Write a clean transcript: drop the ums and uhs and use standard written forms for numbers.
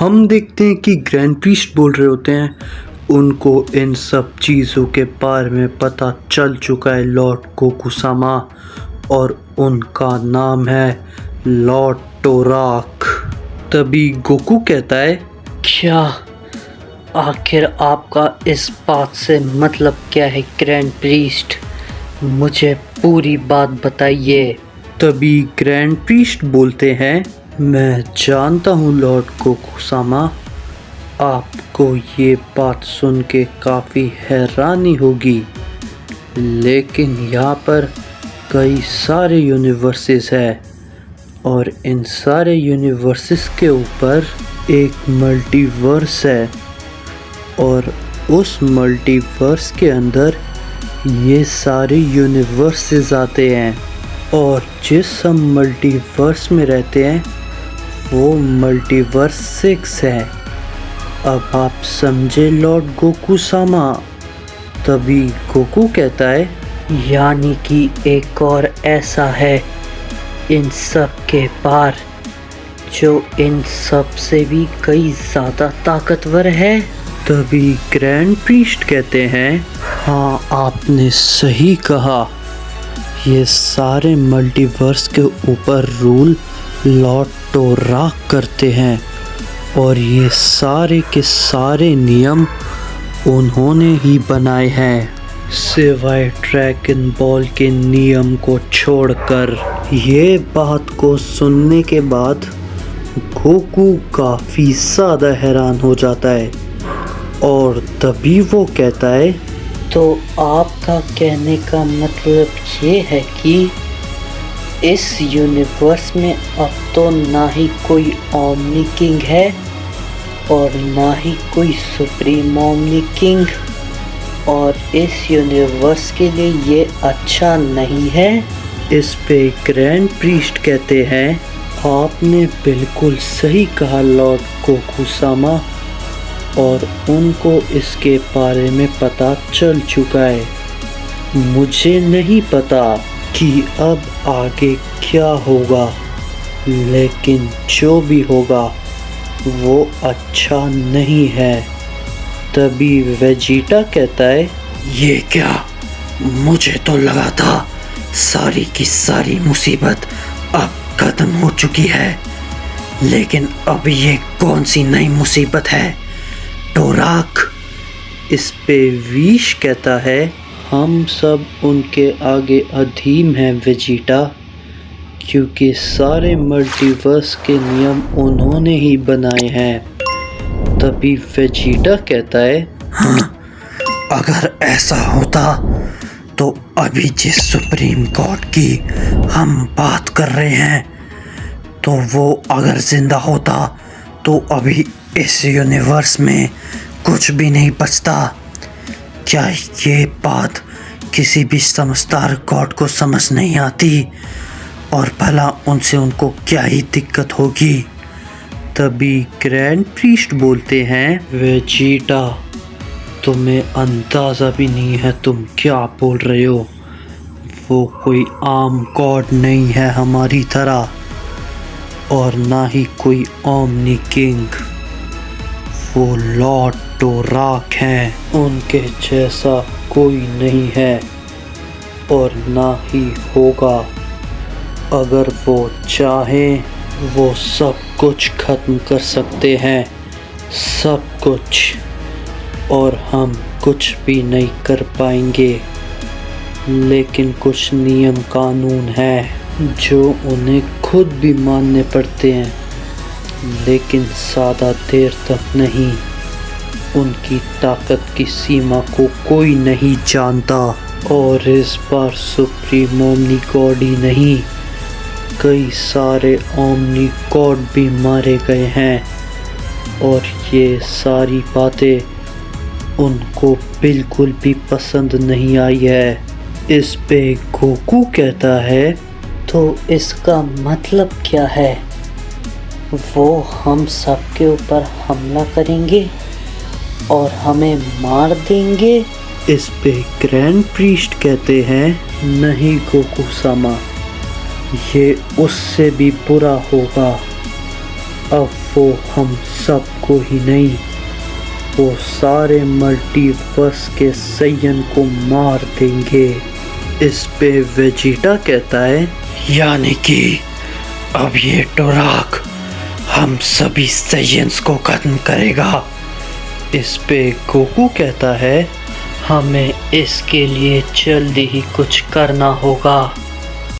हम देखते हैं कि ग्रैंड प्रीस्ट बोल रहे होते हैं उनको इन सब चीज़ों के बारे में पता चल चुका है लॉर्ड गोकुसामा, और उनका नाम है लॉर्ड टोराक। तभी गोकू कहता है, क्या आखिर आपका इस बात से मतलब क्या है ग्रैंड प्रीस्ट? मुझे पूरी बात बताइए। तभी ग्रैंड प्रीस्ट बोलते हैं, मैं जानता हूँ लॉर्ड गोकुसामा, आपको ये बात सुन के काफ़ी हैरानी होगी, लेकिन यहाँ पर कई सारे यूनिवर्सेस हैं और इन सारे यूनिवर्सेस के ऊपर एक मल्टीवर्स है और उस मल्टीवर्स के अंदर ये सारे यूनिवर्सेस आते हैं और जिस हम मल्टीवर्स में रहते हैं वो मल्टीवर्स 6 है। अब आप समझे लॉर्ड गोकुसामा? तभी गोकू कहता है, यानी कि एक और ऐसा है इन सब के पार जो इन सब से भी कई ज़्यादा ताकतवर है। तभी ग्रैंड प्रीस्ट कहते हैं, हाँ आपने सही कहा, ये सारे मल्टीवर्स के ऊपर रूल लॉर्ड टोराक करते हैं और ये सारे के सारे नियम उन्होंने ही बनाए हैं, सिवाय ड्रैगन बॉल के नियम को छोड़कर। ये बात को सुनने के बाद गोकू काफ़ी ज़्यादा हैरान हो जाता है और तभी वो कहता है, तो आपका कहने का मतलब ये है कि इस यूनिवर्स में अब तो ना ही कोई ओमनी किंग है और ना ही कोई सुप्रीम ओमनी किंग, और इस यूनिवर्स के लिए ये अच्छा नहीं है। इस पे ग्रैंड प्रीस्ट कहते हैं, आपने बिल्कुल सही कहा लॉर्ड गोकुसामा, और उनको इसके बारे में पता चल चुका है। मुझे नहीं पता कि अब आगे क्या होगा, लेकिन जो भी होगा वो अच्छा नहीं है। तभी वेजिटा कहता है, ये क्या, मुझे तो लगा था सारी की सारी मुसीबत अब खत्म हो चुकी है, लेकिन अब ये कौन सी नई मुसीबत है टोराक? इस पे विश कहता है, हम सब उनके आगे अधीन हैं वेजिटा, क्योंकि सारे मल्टीवर्स के नियम उन्होंने ही बनाए हैं। तभी वेजिटा कहता है, हाँ, अगर ऐसा होता तो अभी जिस सुप्रीम गॉड की हम बात कर रहे हैं तो वो अगर जिंदा होता तो अभी इस यूनिवर्स में कुछ भी नहीं बचता। क्या ये बात किसी भी समझदार गॉड को समझ नहीं आती, और भला उनसे उनको क्या ही दिक्कत होगी? तभी ग्रैंड प्रीस्ट बोलते हैं, वेजिटा तुम्हें अंदाज़ा भी नहीं है तुम क्या बोल रहे हो, वो कोई आम गॉड नहीं है हमारी तरह, और ना ही कोई ओमनी किंग, वो लॉर्ड टोराक हैं, उनके जैसा कोई नहीं है और ना ही होगा। अगर वो चाहें वो सब कुछ ख़त्म कर सकते हैं, सब कुछ, और हम कुछ भी नहीं कर पाएंगे। लेकिन कुछ नियम कानून हैं जो उन्हें खुद भी मानने पड़ते हैं, लेकिन ज़्यादा देर तक नहीं। उनकी ताकत की सीमा को कोई नहीं जानता, और इस बार सुप्रीम ओमनी गॉड ही नहीं, कई सारे ओमनी गॉड भी मारे गए हैं, और ये सारी बातें उनको बिल्कुल भी पसंद नहीं आई है। इस पे गोकू कहता है, तो इसका मतलब क्या है? वो हम सब के ऊपर हमला करेंगे और हमें मार देंगे? इस पे ग्रैंड प्रीस्ट कहते हैं, नहीं गोकुसामा, ये उससे भी बुरा होगा। अब वो हम सबको ही नहीं, वो सारे मल्टीवर्स के सैयन को मार देंगे। इस पे वेजिटा कहता है, यानी कि अब ये डोराक हम सभी सैयन्स को खत्म करेगा। इस पे गोकू कहता है, हमें इसके लिए जल्दी ही कुछ करना होगा।